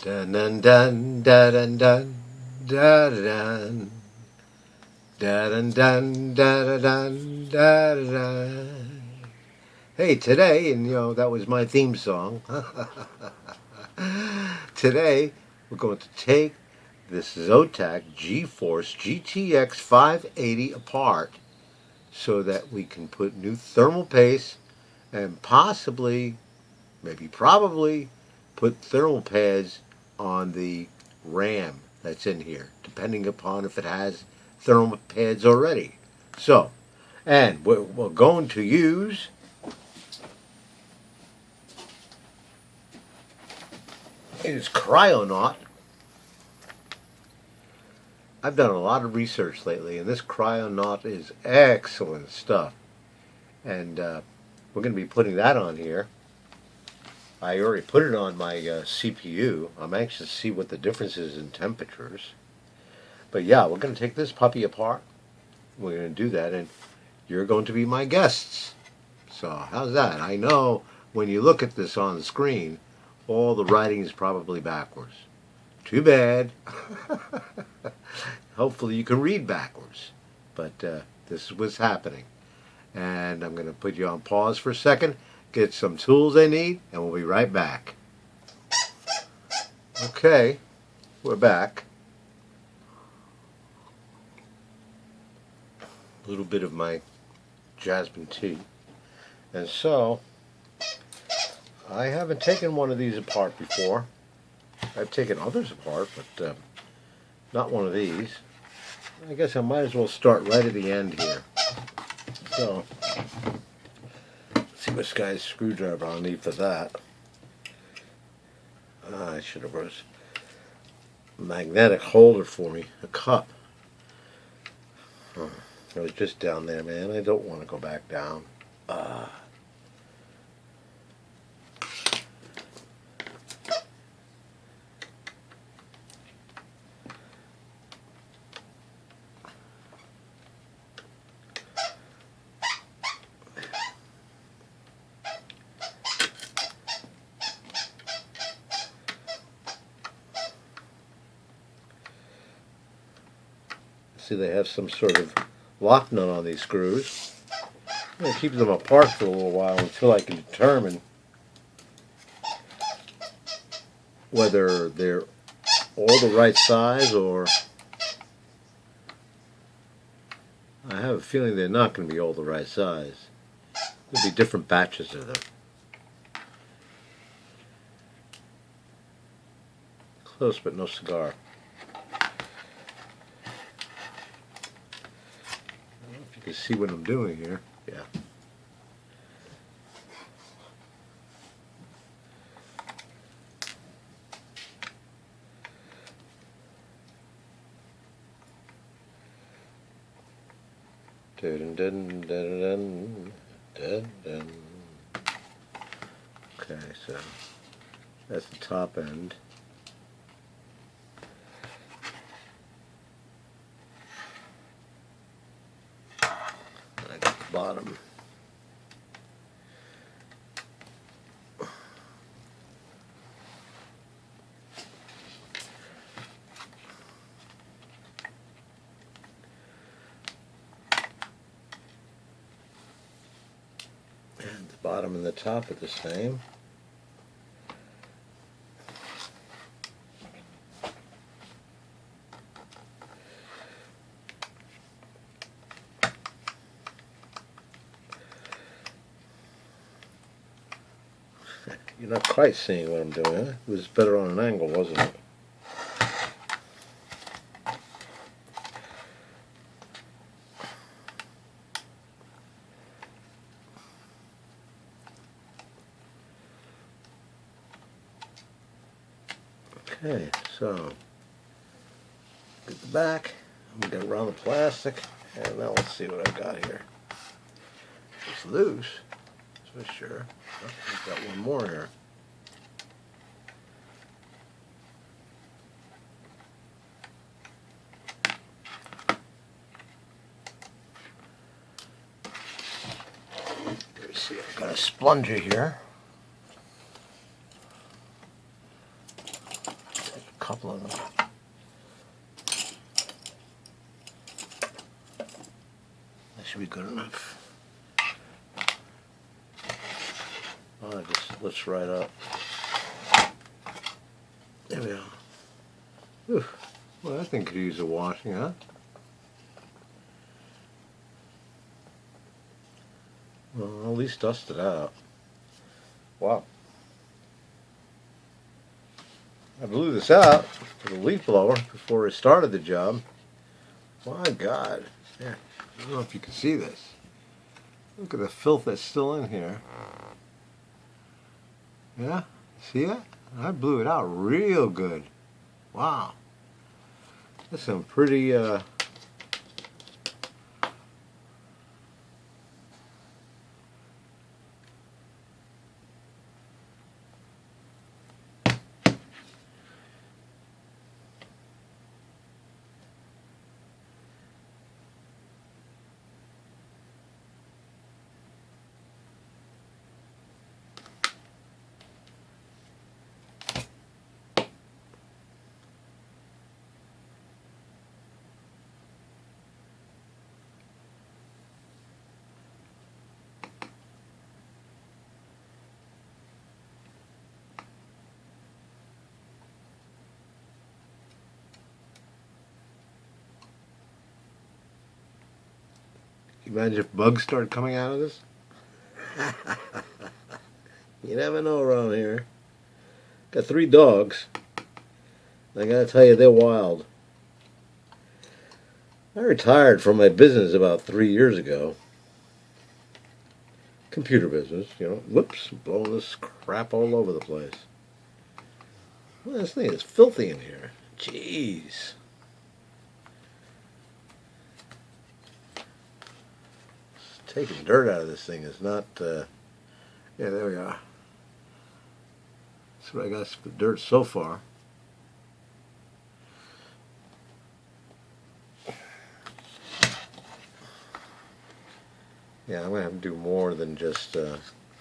Dun dun dun dun dun dun dun dun dun dun dun dun dun. Hey, today, and that was my theme song. Today, we're going to take this ZOTAC GeForce GTX 580 apart so that we can put new thermal paste and possibly, maybe probably, put thermal pads on the RAM that's in here, depending upon if it has thermal pads already. So, and we're going to use is Kryonaut. I've done a lot of research lately, and this Kryonaut is excellent stuff. And we're going to be putting that on here. I already put it on my CPU. I'm anxious to see what the difference is in temperatures. But yeah, we're going to take this puppy apart. We're going to do that, and you're going to be my guests. So how's that? I know when you look at this on the screen, all the writing is probably backwards. Too bad. Hopefully you can read backwards. But this is what's happening. And I'm going to put you on pause for a second, get some tools I need, and we'll be right back. Okay, we're back. A little bit of my jasmine tea. And so, I haven't taken one of these apart before. I've taken others apart, but not one of these. I guess I might as well start right at the end here. So, let's see what guy's screwdriver I'll need for that. I should have brought a magnetic holder for me, a cup. Oh, I was just down there, man. I don't want to go back down. See, they have some sort of lock nut on these screws. I'm going to keep them apart for a little while until I can determine whether they're all the right size, or I have a feeling they're not going to be all the right size. There'll be different batches of them. Close but no cigar. You can see what I'm doing here. Yeah. Dun, dun, dun, dun, dun, dun. Okay, so that's the top end. I got the bottom. And the bottom and the top are the same. You're not quite seeing what I'm doing, huh? It was better on an angle, wasn't it? Okay, so get the back. I'm going to around the plastic, and now let's see what I've got here. It's loose, that's for sure. I've got one more here. Let me see, I've got a splunger here. couple of them. That should be good enough. Oh, it just lifts right up. There we go. Whew. Well, that thing could use a washing, huh? Well, I'll at least dust it out. Wow. I blew this out with a leaf blower before I started the job. My God. Yeah. I don't know if you can see this. Look at the filth that's still in here. Yeah? See it? I blew it out real good. Wow. That's some pretty, imagine if bugs started coming out of this? You never know around here. Got 3 dogs. I gotta tell you, they're wild. I retired from my business about 3 years ago. Computer business, you know. Whoops, blowing this crap all over the place. Well, this thing is filthy in here. Jeez. Taking dirt out of this thing is not, yeah, there we are. That's what I got for dirt so far. Yeah, I'm going to have to do more than just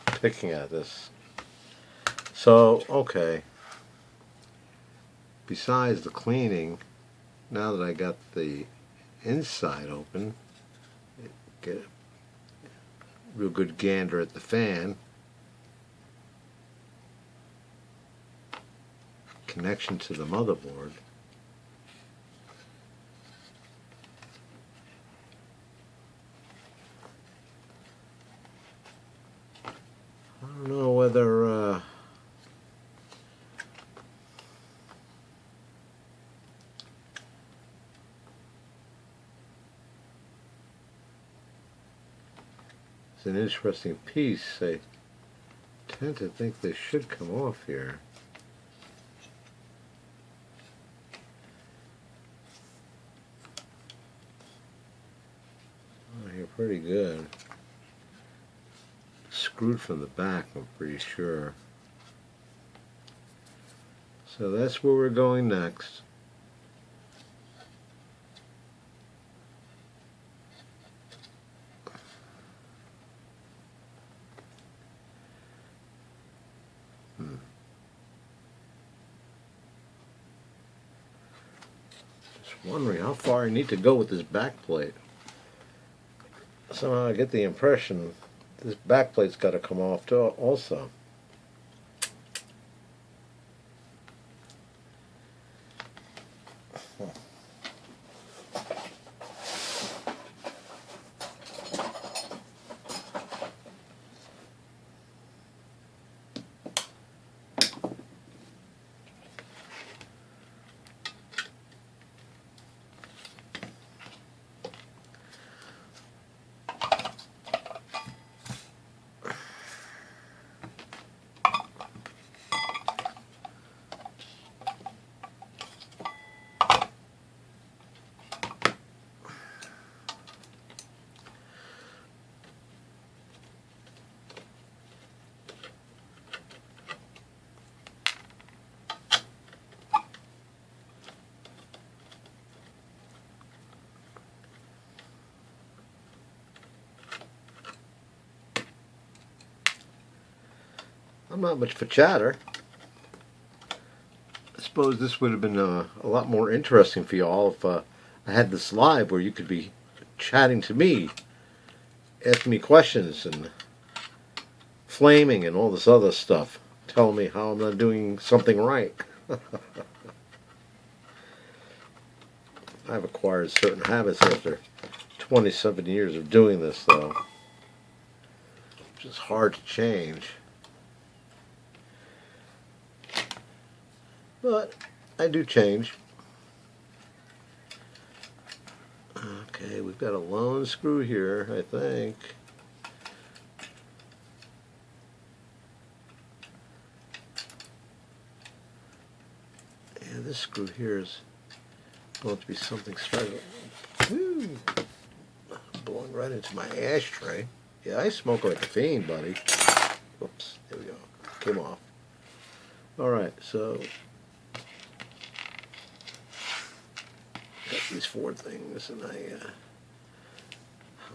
picking at this. So, okay. Besides the cleaning, now that I got the inside open, get a real good gander at the fan. Connection to the motherboard. I don't know whether it's an interesting piece. I tend to think they should come off here. Oh, you're pretty good. Screwed from the back, I'm pretty sure. So that's where we're going next. Just wondering how far I need to go with this back plate. Somehow I get the impression this back plate's got to come off too, also. I'm not much for chatter. suppose this would have been a lot more interesting for y'all if I had this live where you could be chatting to me, asking me questions and flaming and all this other stuff, telling me how I'm not doing something right. I've acquired certain habits after 27 years of doing this, though, which is hard to change. But I do change. Okay, we've got a lone screw here, I think. Yeah, this screw here is going to be something special. Woo! Blowing right into my ashtray. Yeah, I smoke like a fiend, buddy. Oops, there we go. Came off. Alright, so got these 4 things, and how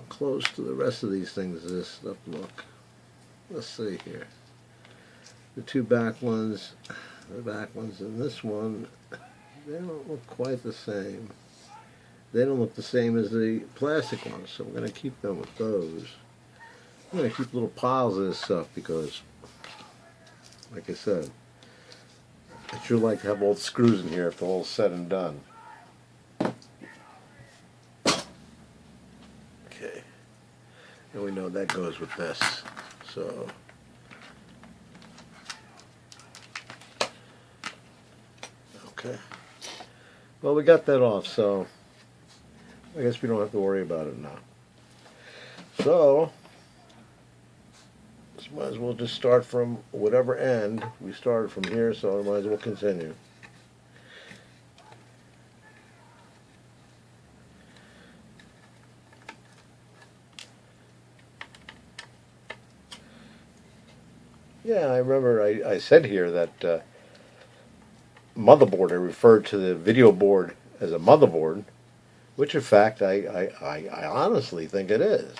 close to the rest of these things does this stuff look? Let's see here. The 2 back ones, and this one, they don't look quite the same. They don't look the same as the plastic ones, so we're going to keep them with those. I'm going to keep little piles of this stuff because, like I said, I'd sure like to have all the screws in here if they're all said and done. Okay, and we know that goes with this, so okay. Well, we got that off, so I guess we don't have to worry about it now. So, might as well just start from whatever end we started from here, so I might as well continue. Yeah, I remember I said here that motherboard, I referred to the video board as a motherboard, which in fact I honestly think it is.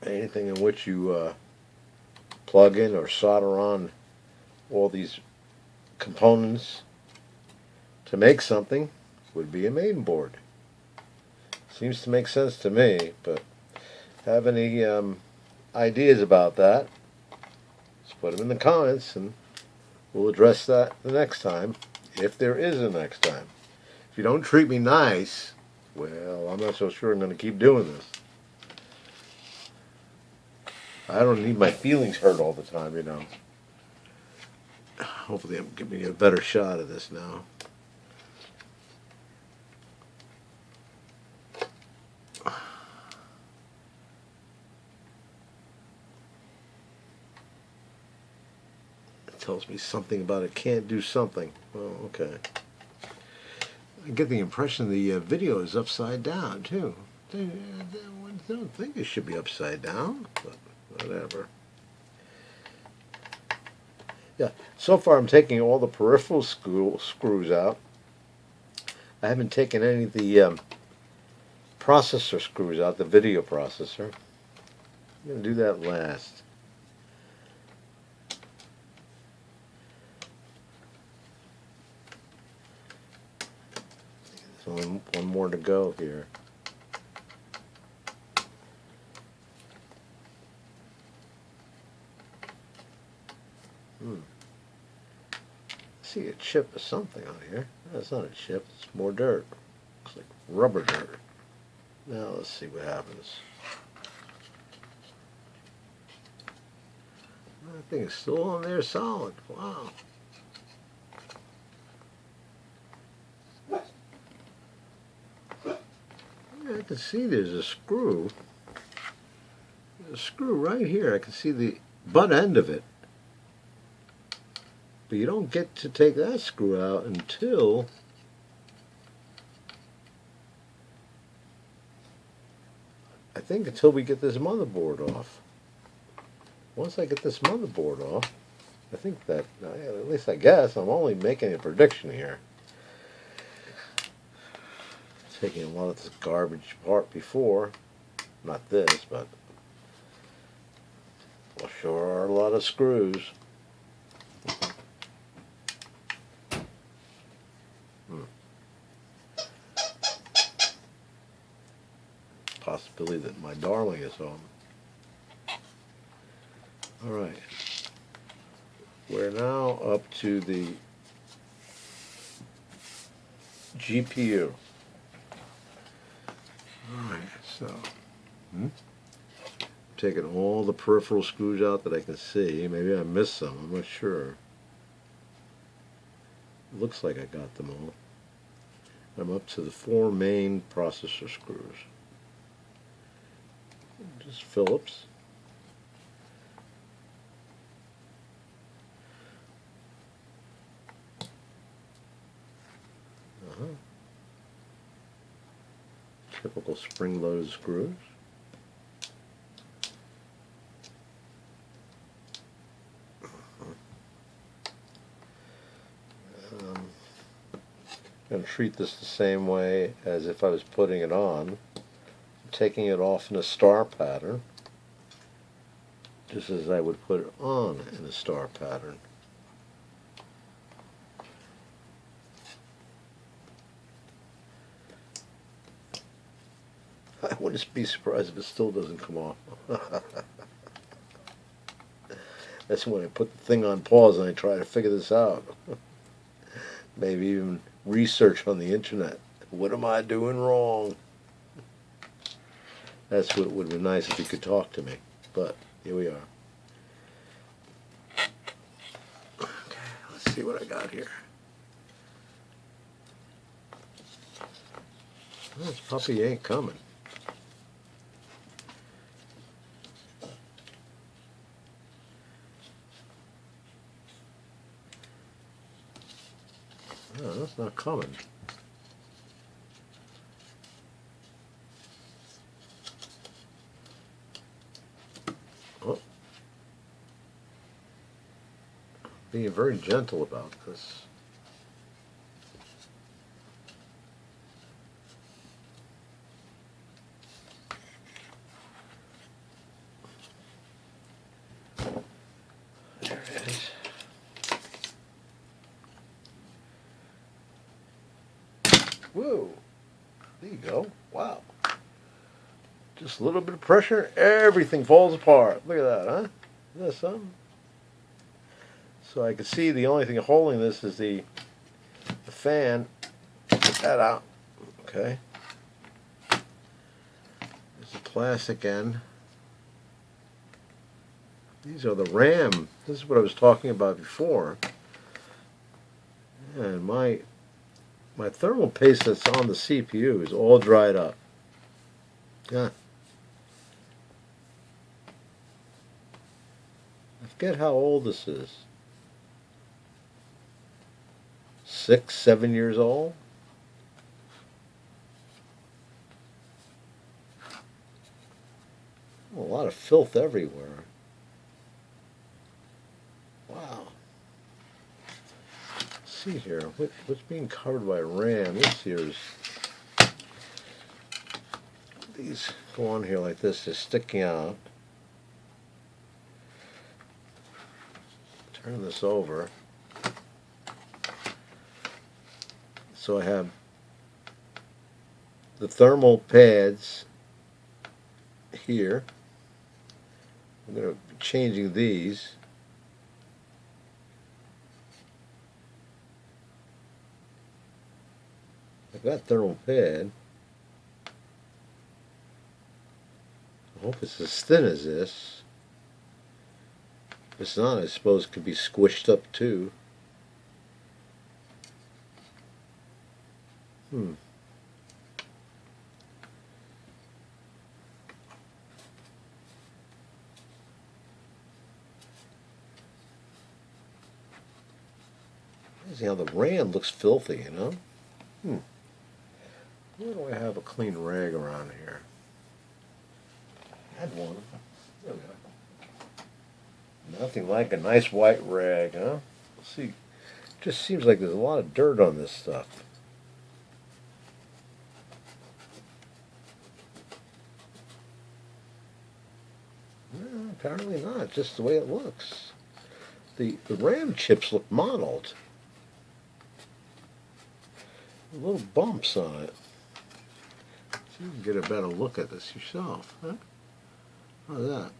Anything in which you plug in or solder on all these components to make something would be a main board. Seems to make sense to me, but have any ideas about that, just put them in the comments and we'll address that the next time, if there is a next time. If you don't treat me nice, well, I'm not so sure I'm going to keep doing this. I don't need my feelings hurt all the time, you know. Hopefully I'm giving you a better shot of this now. It tells me something about it can't do something. Oh, okay. I get the impression the video is upside down, too. I don't think it should be upside down, but whatever. Yeah, so far I'm taking all the peripheral screws out. I haven't taken any of the processor screws out, the video processor. I'm going to do that last. There's only one more to go here. See a chip of something on here. That's not a chip, it's more dirt. Looks like rubber dirt. Now let's see what happens. That thing is still on there solid. Wow. Yeah, I can see there's a screw. There's a screw right here. I can see the butt end of it. But you don't get to take that screw out until I think until we get this motherboard off. Once I get this motherboard off, I think that, at least I guess, I'm only making a prediction here. Taking a lot of this garbage apart before. Not this, but we'll Sure are a lot of screws. Possibility that my darling is home. Alright. We're now up to the GPU. Alright, so taking all the peripheral screws out that I can see. Maybe I missed some, I'm not sure. Looks like I got them all. I'm up to the 4 main processor screws. Just Phillips. Typical spring-loaded screws. I'm going to treat this the same way as if I was putting it on. Taking it off in a star pattern, just as I would put it on in a star pattern. I wouldn't be surprised if it still doesn't come off. That's when I put the thing on pause and I try to figure this out. Maybe even research on the internet. What am I doing wrong? That's what would be nice if you could talk to me. But here we are. Okay, let's see what I got here. Well, this puppy ain't coming. No, that's not coming. Oh. Being very gentle about this. There it is. Whoa, there you go. Wow. Just a little bit of pressure, everything falls apart. Look at that, huh? Isn't that something? So I can see the only thing holding this is the fan. Get that out. Okay. There's the plastic end. These are the RAM. This is what I was talking about before. And my thermal paste that's on the CPU is all dried up. Yeah. I forget how old this is. 6, 7 years old? A lot of filth everywhere. Wow. Let's see here, what's being covered by RAM? This here is, these go on here like this, they're sticking out. Turn this over. So I have the thermal pads here. I'm going to be changing these. I've got thermal pad. I hope it's as thin as this. If it's not, I suppose it could be squished up too. See how the RAM looks filthy, you know? Where do I have a clean rag around here? I had one. There we go. Nothing like a nice white rag, huh? Let's see. Just seems like there's a lot of dirt on this stuff. apparently not, just the way it looks. The RAM chips look mottled. Little bumps on it. So you can get a better look at this yourself. Huh? How's that?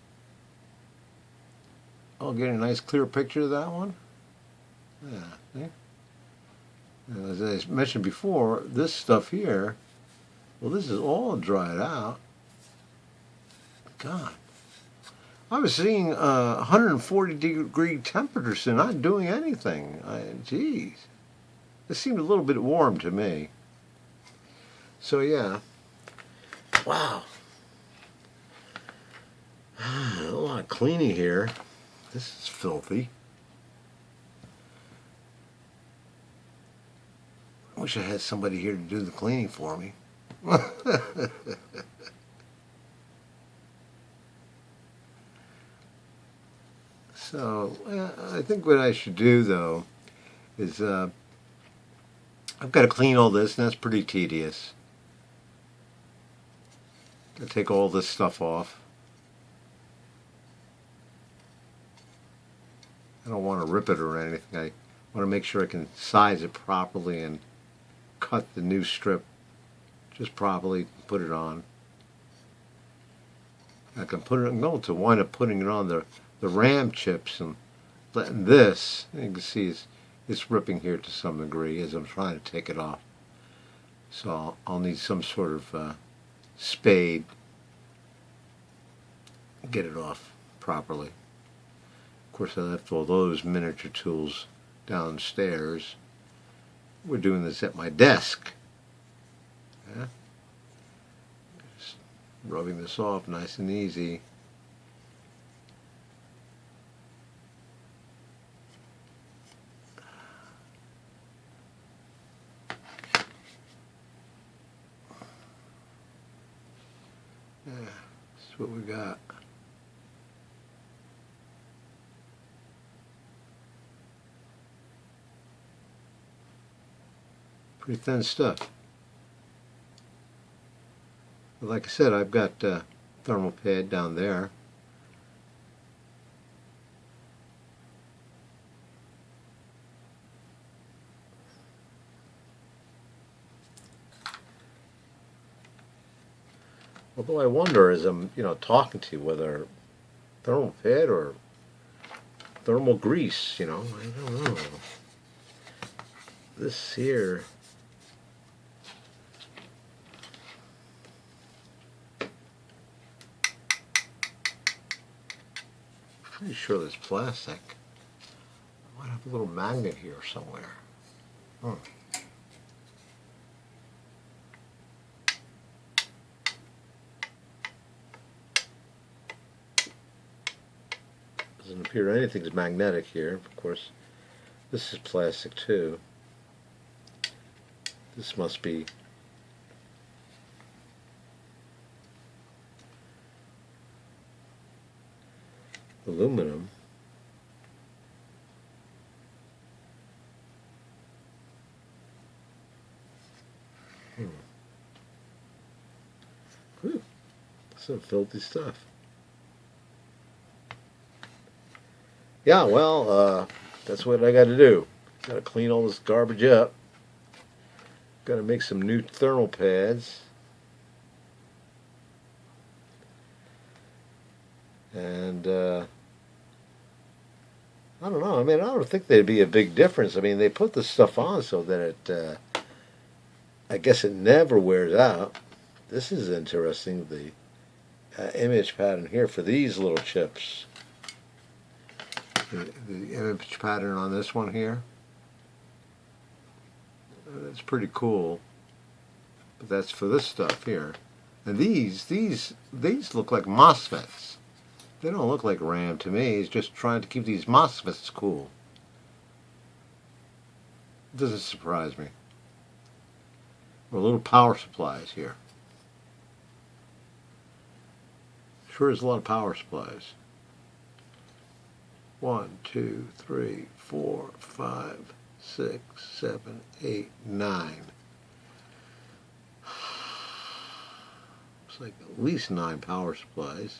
I'll get a nice clear picture of that one. Yeah, see? And as I mentioned before, this stuff here, well, this is all dried out. God. I was seeing 140-degree temperatures and not doing anything. Geez. This seemed a little bit warm to me. So, yeah. Wow. A lot of cleaning here. This is filthy. I wish I had somebody here to do the cleaning for me. So, I think what I should do, though, is I've got to clean all this, and that's pretty tedious. Got to take all this stuff off. I don't want to rip it or anything. I want to make sure I can size it properly and cut the new strip just properly, put it on. I can put it. I'm going to wind up putting it on the RAM chips and letting this. You can see it's ripping here to some degree as I'm trying to take it off. So I'll need some sort of spade to get it off properly. Of course, I left all those miniature tools downstairs. We're doing this at my desk. Yeah? Just rubbing this off nice and easy. Yeah, that's what we got. Pretty thin stuff. But like I said, I've got thermal pad down there. Although I wonder as I'm, talking to you whether thermal pad or thermal grease, I don't know. This here. Pretty sure there's plastic. I might have a little magnet here somewhere. Doesn't appear anything's magnetic here. Of course, this is plastic too. This must be aluminum. Whew. Some filthy stuff. Yeah, well, that's what I got to do. Got to clean all this garbage up. Got to make some new thermal pads. And I don't know. I mean, I don't think there'd be a big difference. I mean, they put the stuff on so that it, I guess it never wears out. This is interesting, the image pattern here for these little chips. The image pattern on this one here. That's pretty cool. But that's for this stuff here. And these look like MOSFETs. They don't look like RAM to me. It's just trying to keep these MOSFETs cool. It doesn't surprise me. Or little power supplies here. Sure is a lot of power supplies. 1, 2, 3, 4, 5, 6, 7, 8, 9. Looks like at least 9 power supplies.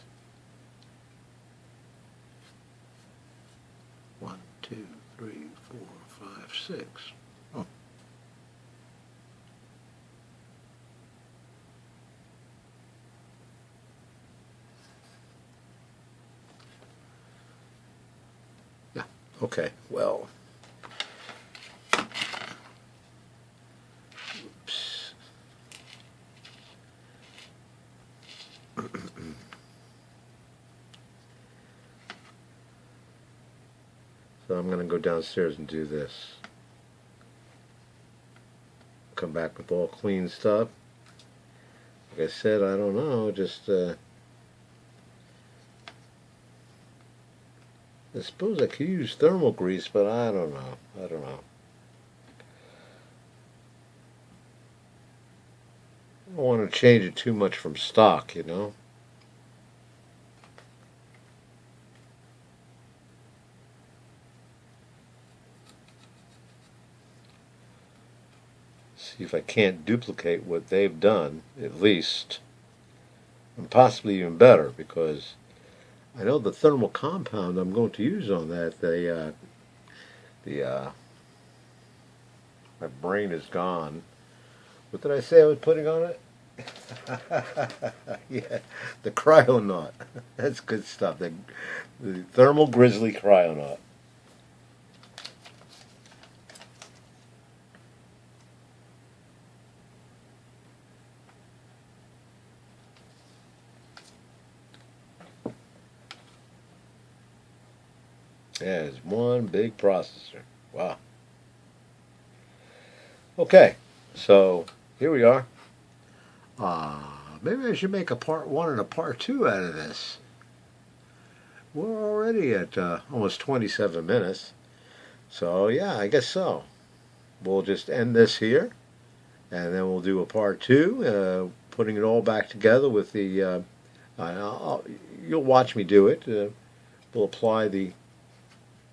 2, 3, 4, 5, 6. Oh. Yeah, okay, well. Oops. So I'm going to go downstairs and do this. Come back with all clean stuff. Like I said, I don't know, just I suppose I could use thermal grease, but I don't know. I don't know. I don't want to change it too much from stock, you know. See if I can't duplicate what they've done, at least, and possibly even better, because I know the thermal compound I'm going to use on that, my brain is gone. What did I say I was putting on it? Yeah, the Kryonaut. That's good stuff. The thermal Grizzly Kryonaut. Yeah, it's one big processor. Wow. Okay, so here we are. Maybe I should make a part 1 and a part 2 out of this. We're already at almost 27 minutes. So yeah, I guess so. We'll just end this here, and then we'll do a part 2, putting it all back together with the, you'll watch me do it. We'll apply the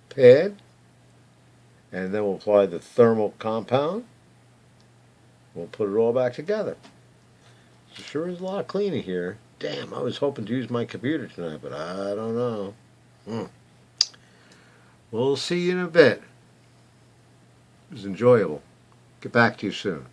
pad, and then we'll apply the thermal compound. We'll put it all back together. So sure is a lot of cleaning here. Damn, I was hoping to use my computer tonight, but I don't know. We'll see you in a bit. It was enjoyable. Get back to you soon.